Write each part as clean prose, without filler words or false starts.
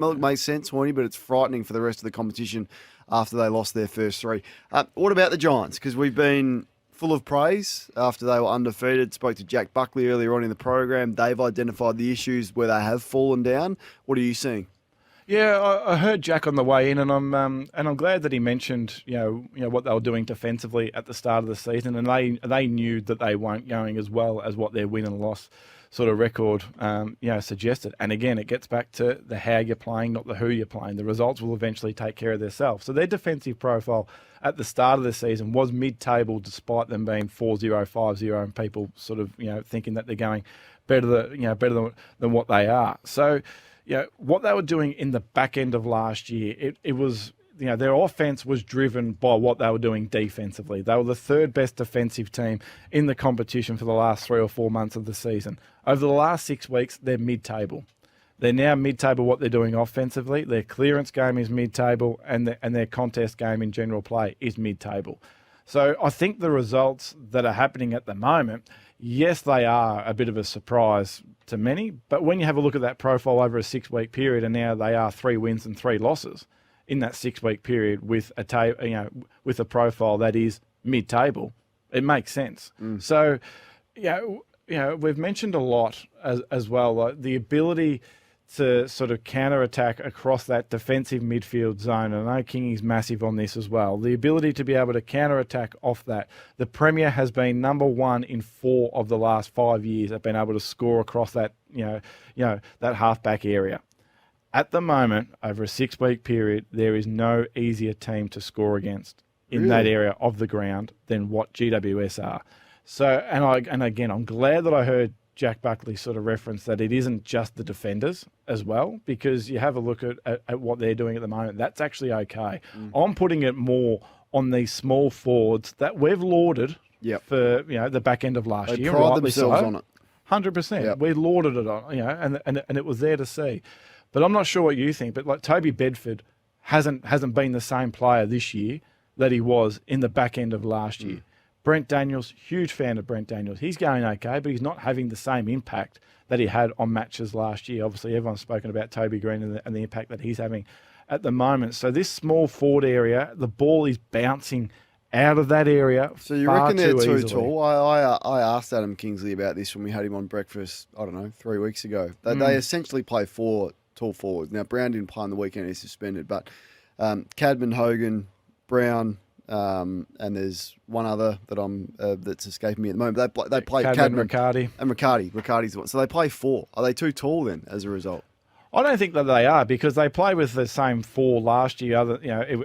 Well, it makes sense, Horny, but it's frightening for the rest of the competition after they lost their first three. What about the Giants? Because we've been full of praise after they were undefeated. Spoke to Jack Buckley earlier on in the program. They've identified the issues where they have fallen down. What are you seeing? Yeah, I heard Jack on the way in, and I'm glad that he mentioned you know what they were doing defensively at the start of the season, and they knew that they weren't going as well as what their win and loss sort of record suggested. And again, it gets back to the how you're playing, not the who you're playing. The results will eventually take care of themselves. So their defensive profile at the start of the season was mid-table, despite them being 4-0, 5-0, and people sort of thinking that they're going better than what they are. So. What they were doing in the back end of last year, it was, their offense was driven by what they were doing defensively. They were the third best defensive team in the competition for the last 3 or 4 months of the season. Over the last 6 weeks, they're mid-table. They're now mid-table what they're doing offensively. Their clearance game is mid-table, and their contest game in general play is mid-table. So I think the results that are happening at the moment, yes, they are a bit of a surprise to many, but when you have a look at that profile over a 6-week period, and now they are 3 wins and 3 losses in that 6-week period with a profile that is mid-table, it makes sense. So, we've mentioned a lot as well, like the ability to sort of counter-attack across that defensive midfield zone. And I know Kingy's massive on this as well. The ability to be able to counter-attack off that. The Premier has been number 1 in 4 of the last 5 years at being able to score across that, that half-back area. At the moment, over a 6-week period, there is no easier team to score against in that area of the ground than what GWS are. So, and again, I'm glad that I heard Jack Buckley sort of referenced that it isn't just the defenders as well, because you have a look at what they're doing at the moment. That's actually okay. I'm putting it more on these small forwards that we've lauded for the back end of last year. They pride themselves on it. 100%. Yep. We lauded it on, and it was there to see. But I'm not sure what you think. But like Toby Bedford hasn't been the same player this year that he was in the back end of last year. Brent Daniels, huge fan of Brent Daniels. He's going okay, but he's not having the same impact that he had on matches last year. Obviously, everyone's spoken about Toby Green and the impact that he's having at the moment. So this small forward area, the ball is bouncing out of that area. So you reckon they're too tall? I asked Adam Kingsley about this when we had him on breakfast, 3 weeks ago. They essentially play 4 tall forwards. Now, Brown didn't play on the weekend, he's suspended, but Cadman, Hogan, Brown, and there's one other that that's escaping me at the moment. They play Cadman, Riccardi. And Riccardi's the one. So they play 4. Are they too tall then as a result? I don't think that they are, because they play with the same 4 last year.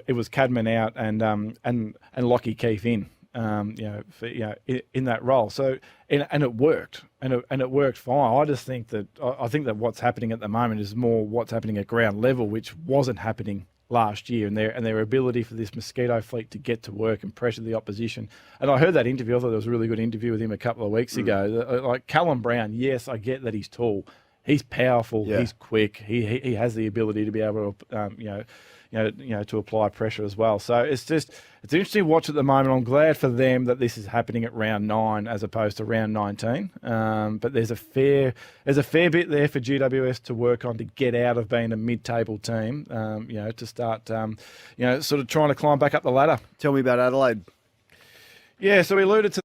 It was Cadman out and Lockie Keefe in. In that role. So and it worked, and it worked fine. I just think that what's happening at the moment is more what's happening at ground level, which wasn't happening last year, and their ability for this mosquito fleet to get to work and pressure the opposition. And I heard that interview. I thought there was a really good interview with him a couple of weeks ago. Like Callum Brown, yes, I get that he's tall, he's powerful, he's quick, he has the ability to be able to to apply pressure as well. So it's interesting to watch at the moment. I'm glad for them that this is happening at round 9 as opposed to round 19. But there's a fair bit there for GWS to work on to get out of being a mid-table team. To start sort of trying to climb back up the ladder. Tell me about Adelaide. Yeah, so we alluded to